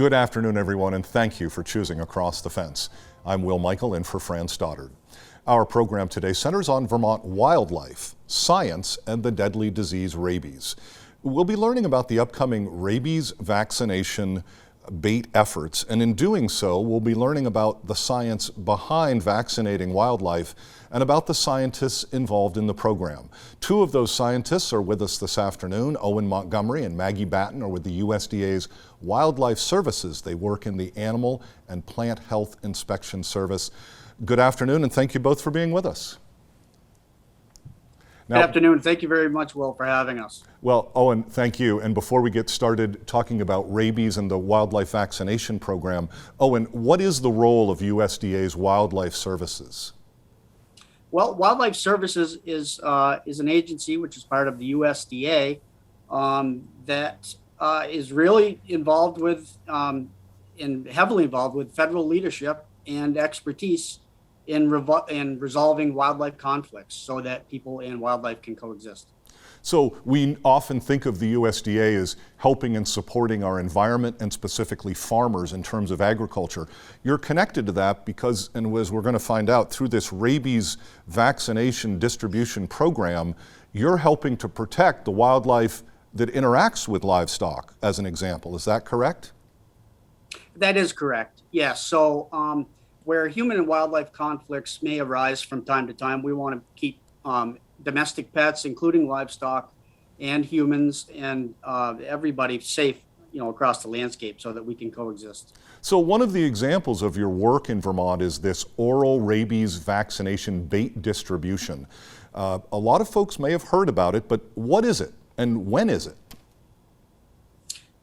Good afternoon, everyone, and thank you for choosing Across the Fence. I'm Will Michael, in for Fran Stoddard. Our program today centers on Vermont wildlife, science, and the deadly disease rabies. We'll be learning about the upcoming rabies vaccination bait efforts, and in doing so, we'll be learning about the science behind vaccinating wildlife and about the scientists involved in the program. Two of those scientists are with us this afternoon. Owen Montgomery and Maggie Batton are with the USDA's Wildlife Services. They work in the Animal and Plant Health Inspection Service. Good afternoon, and thank you both for being with us. Now, good afternoon. Thank you very much, Will, for having us. Well, Owen, thank you. And before we get started talking about rabies and the wildlife vaccination program, Owen, what is the role of USDA's Wildlife Services? Well, Wildlife Services is an agency which is part of the USDA that is really involved with and heavily involved with federal leadership and expertise in resolving wildlife conflicts so that people and wildlife can coexist. So we often think of the USDA as helping and supporting our environment and specifically farmers in terms of agriculture. You're connected to that because, and as we're going to find out, through this rabies vaccination distribution program, you're helping to protect the wildlife that interacts with livestock, as an example. Is that correct? That is correct, yes. So where human and wildlife conflicts may arise from time to time, we want to keep domestic pets, including livestock and humans and everybody safe, across the landscape so that we can coexist. So one of the examples of your work in Vermont is this oral rabies vaccination bait distribution. A lot of folks may have heard about it, but what is it and when is it?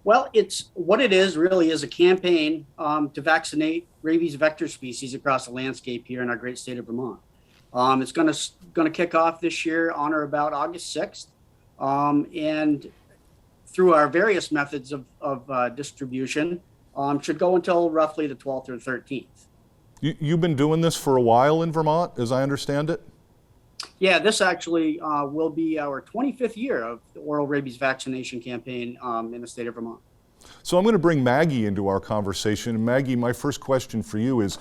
Well, what it is really is a campaign to vaccinate rabies vector species across the landscape here in our great state of Vermont. It's going to kick off this year on or about August 6th, and through our various methods of distribution, should go until roughly the 12th or 13th. You've been doing this for a while in Vermont, as I understand it? Yeah, this actually will be our 25th year of the Oral Rabies Vaccination Campaign in the state of Vermont. So I'm going to bring Maggie into our conversation. Maggie, my first question for you is,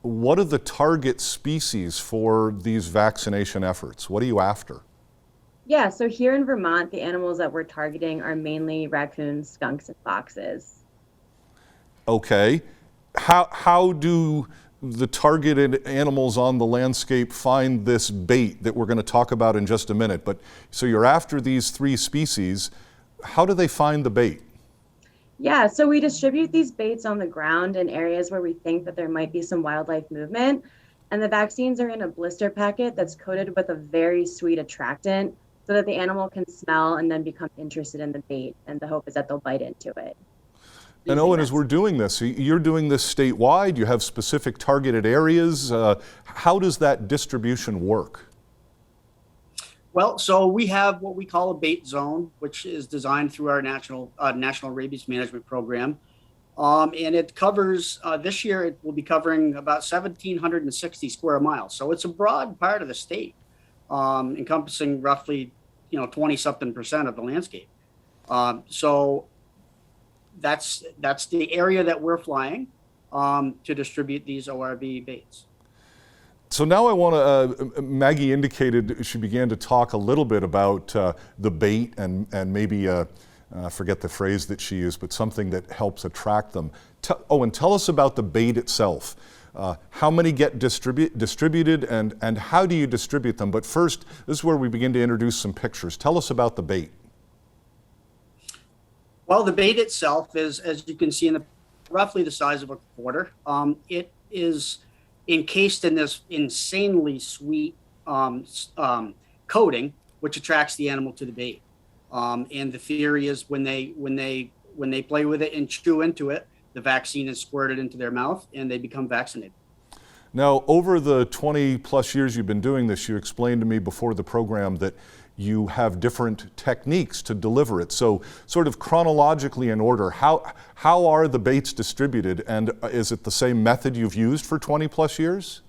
what are the target species for these vaccination efforts? What are you after? Yeah, so here in Vermont, the animals that we're targeting are mainly raccoons, skunks, and foxes. Okay. How do the targeted animals on the landscape find this bait that we're going to talk about in just a minute? But so you're after these three species. How do they find the bait? Yeah, so we distribute these baits on the ground in areas where we think that there might be some wildlife movement. And the vaccines are in a blister packet that's coated with a very sweet attractant so that the animal can smell and then become interested in the bait. And the hope is that they'll bite into it. And Owen, as we're doing this, you're doing this statewide, you have specific targeted areas. How does that distribution work? Well, so we have what we call a bait zone, which is designed through our National Rabies Management Program. And it covers, this year it will be covering about 1,760 square miles. So it's a broad part of the state, encompassing roughly, 20-something% of the landscape. So that's the area that we're flying to distribute these ORV baits. So now I want to, Maggie indicated she began to talk a little bit about the bait and maybe, I forget the phrase that she used, but something that helps attract them. Owen, tell us about the bait itself. How many get distributed and how do you distribute them? But first, this is where we begin to introduce some pictures. Tell us about the bait. Well, the bait itself is, as you can see, roughly the size of a quarter. It is encased in this insanely sweet coating, which attracts the animal to the bait. And the theory is when they play with it and chew into it, the vaccine is squirted into their mouth and they become vaccinated. Now, over the 20 plus years you've been doing this, you explained to me before the program that you have different techniques to deliver it. So sort of chronologically in order, how are the baits distributed, and is it the same method you've used for 20 plus years?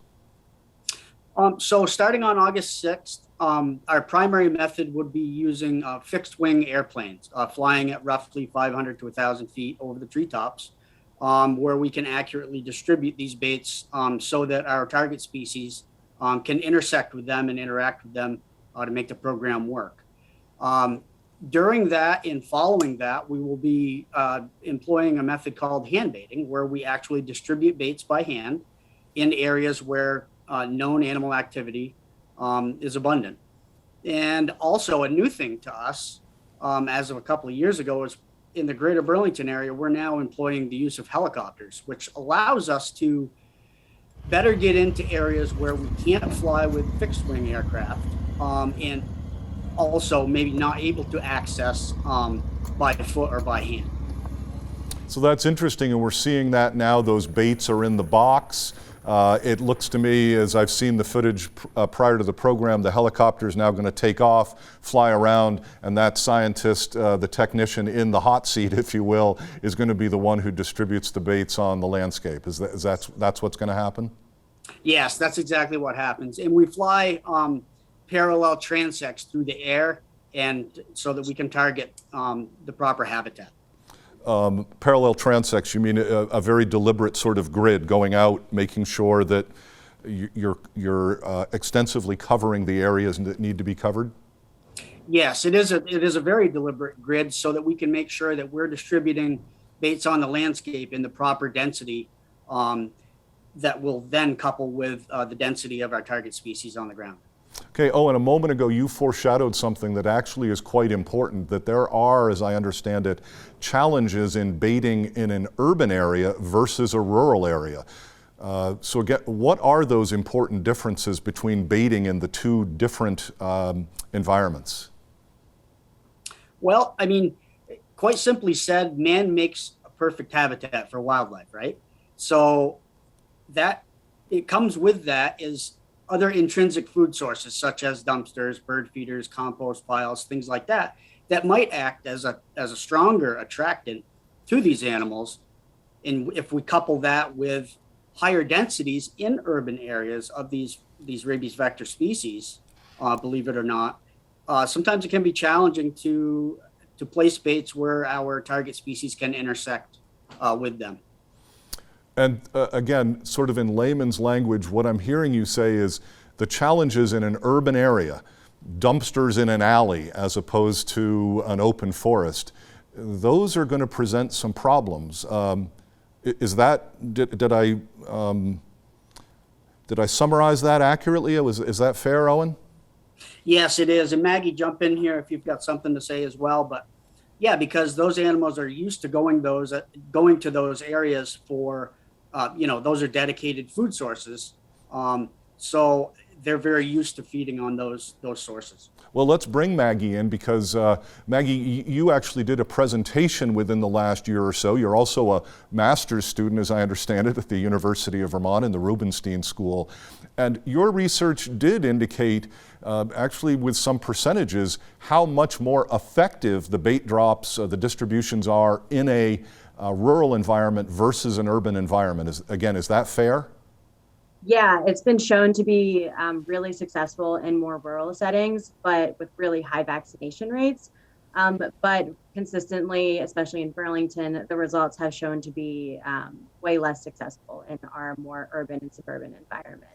So starting on August 6th, our primary method would be using fixed wing airplanes, flying at roughly 500 to 1,000 feet over the treetops. where we can accurately distribute these baits so that our target species can intersect with them and interact with them to make the program work. During that and following that, we will be employing a method called hand baiting, where we actually distribute baits by hand in areas where known animal activity is abundant. And also a new thing to us, as of a couple of years ago, is in the greater Burlington area, we're now employing the use of helicopters, which allows us to better get into areas where we can't fly with fixed wing aircraft, and also maybe not able to access by foot or by hand. So that's interesting, and we're seeing that now. Those baits are in the box. It looks to me, as I've seen the footage prior to the program, the helicopter is now going to take off, fly around, and that scientist, the technician in the hot seat, if you will, is going to be the one who distributes the baits on the landscape. That's what's going to happen? Yes, that's exactly what happens. And we fly parallel transects through the air, and so that we can target the proper habitat. Parallel transects, you mean a very deliberate sort of grid going out, making sure that you're extensively covering the areas that need to be covered? Yes, it is a very deliberate grid so that we can make sure that we're distributing baits on the landscape in the proper density that will then couple with the density of our target species on the ground. Okay, Owen, a moment ago you foreshadowed something that actually is quite important, that there are, as I understand it, challenges in baiting in an urban area versus a rural area. So again, what are those important differences between baiting in the two different environments? Well, I mean, quite simply said, man makes a perfect habitat for wildlife, right? So that it comes with that is other intrinsic food sources, such as dumpsters, bird feeders, compost piles, things like that, that might act as a stronger attractant to these animals. And if we couple that with higher densities in urban areas of these rabies vector species, believe it or not, sometimes it can be challenging to place baits where our target species can intersect with them. And again, sort of in layman's language, what I'm hearing you say is the challenges in an urban area, dumpsters in an alley as opposed to an open forest, those are going to present some problems. Did I summarize that accurately? Is that fair, Owen? Yes, it is. And Maggie, jump in here if you've got something to say as well. But yeah, because those animals are used to going to those areas for, those are dedicated food sources. So they're very used to feeding on those sources. Well, let's bring Maggie in because Maggie, you actually did a presentation within the last year or so. You're also a master's student, as I understand it, at the University of Vermont in the Rubenstein School. And your research did indicate, actually with some percentages, how much more effective the bait drops, the distributions are in a rural environment versus an urban environment. Is that fair? Yeah, it's been shown to be really successful in more rural settings, but with really high vaccination rates. But consistently, especially in Burlington, the results have shown to be way less successful in our more urban and suburban environments.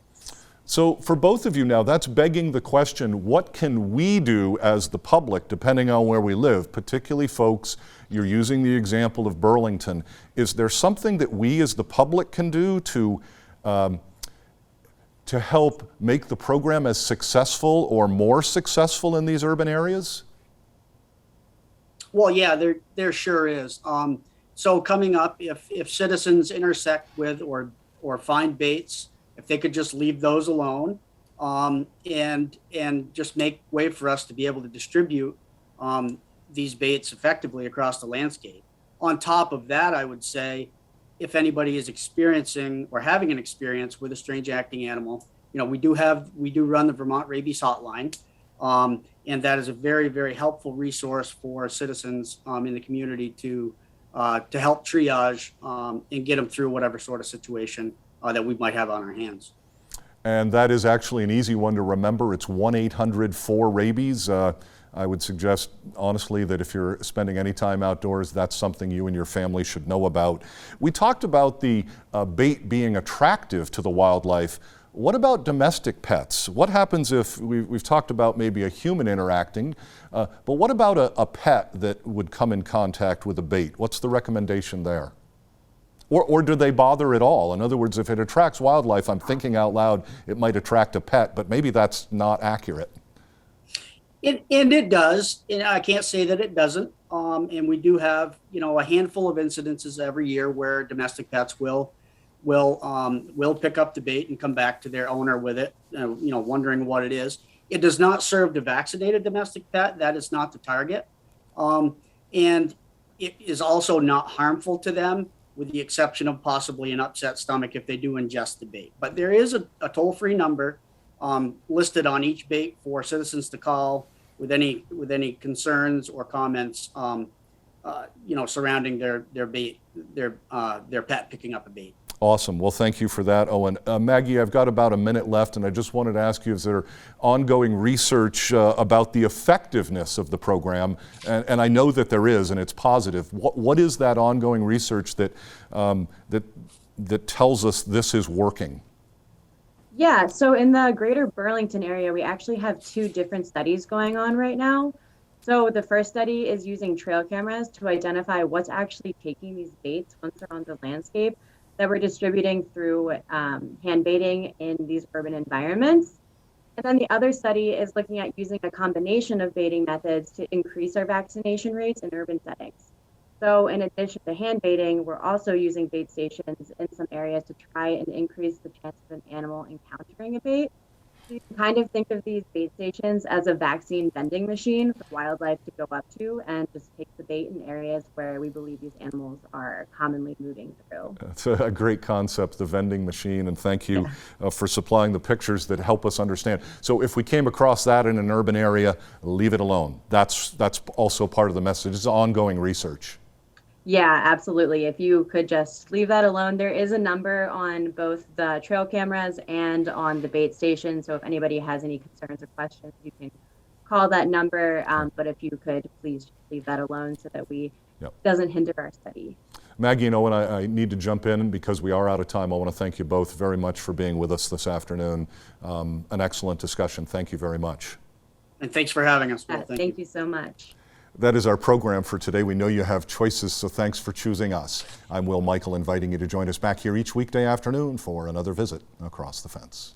So for both of you now, that's begging the question, what can we do as the public, depending on where we live, particularly folks, you're using the example of Burlington. Is there something that we as the public can do to help make the program as successful or more successful in these urban areas? Well, yeah, there sure is. So coming up, if citizens intersect with or find baits, if they could just leave those alone, and just make way for us to be able to distribute these baits effectively across the landscape. On top of that, I would say, if anybody is experiencing or having an experience with a strange acting animal, we do run the Vermont Rabies Hotline, and that is a very, very helpful resource for citizens in the community to help triage and get them through whatever sort of situation that we might have on our hands. And that is actually an easy one to remember. It's 1-800-4-RABIES. I would suggest, honestly, that if you're spending any time outdoors, that's something you and your family should know about. We talked about the bait being attractive to the wildlife. What about domestic pets? What happens if, we've talked about maybe a human interacting, but what about a pet that would come in contact with a bait? What's the recommendation there? Or do they bother at all? In other words, if it attracts wildlife, I'm thinking out loud, it might attract a pet, but maybe that's not accurate. And it does, and I can't say that it doesn't. And we do have, a handful of incidences every year where domestic pets will pick up the bait and come back to their owner with it, wondering what it is. It does not serve to vaccinate a domestic pet. That is not the target. And it is also not harmful to them, with the exception of possibly an upset stomach if they do ingest the bait. But there is a toll-free number listed on each bait for citizens to call with any concerns or comments, surrounding their bait, their pet picking up a bait. Awesome. Well, thank you for that, Owen. Maggie, I've got about a minute left, and I just wanted to ask you, is there ongoing research about the effectiveness of the program? And I know that there is, and it's positive. What is that ongoing research that tells us this is working? Yeah, so in the greater Burlington area, we actually have 2 different studies going on right now. So the first study is using trail cameras to identify what's actually taking these baits once they're on the landscape that we're distributing through hand baiting in these urban environments. And then the other study is looking at using a combination of baiting methods to increase our vaccination rates in urban settings. So in addition to hand baiting, we're also using bait stations in some areas to try and increase the chance of an animal encountering a bait. So you can kind of think of these bait stations as a vaccine vending machine for wildlife to go up to and just take the bait in areas where we believe these animals are commonly moving through. That's a great concept, the vending machine, and thank you for supplying the pictures that help us understand. So if we came across that in an urban area, leave it alone. That's also part of the message. It's ongoing research. Yeah, absolutely. If you could just leave that alone. There is a number on both the trail cameras and on the bait station. So if anybody has any concerns or questions, you can call that number. But if you could please leave that alone so that doesn't hinder our study. Maggie and Owen, I need to jump in because we are out of time. I want to thank you both very much for being with us this afternoon. An excellent discussion. Thank you very much. And thanks for having us, Will. Thank you so much. That is our program for today. We know you have choices, so thanks for choosing us. I'm Will Michael, inviting you to join us back here each weekday afternoon for another visit Across the Fence.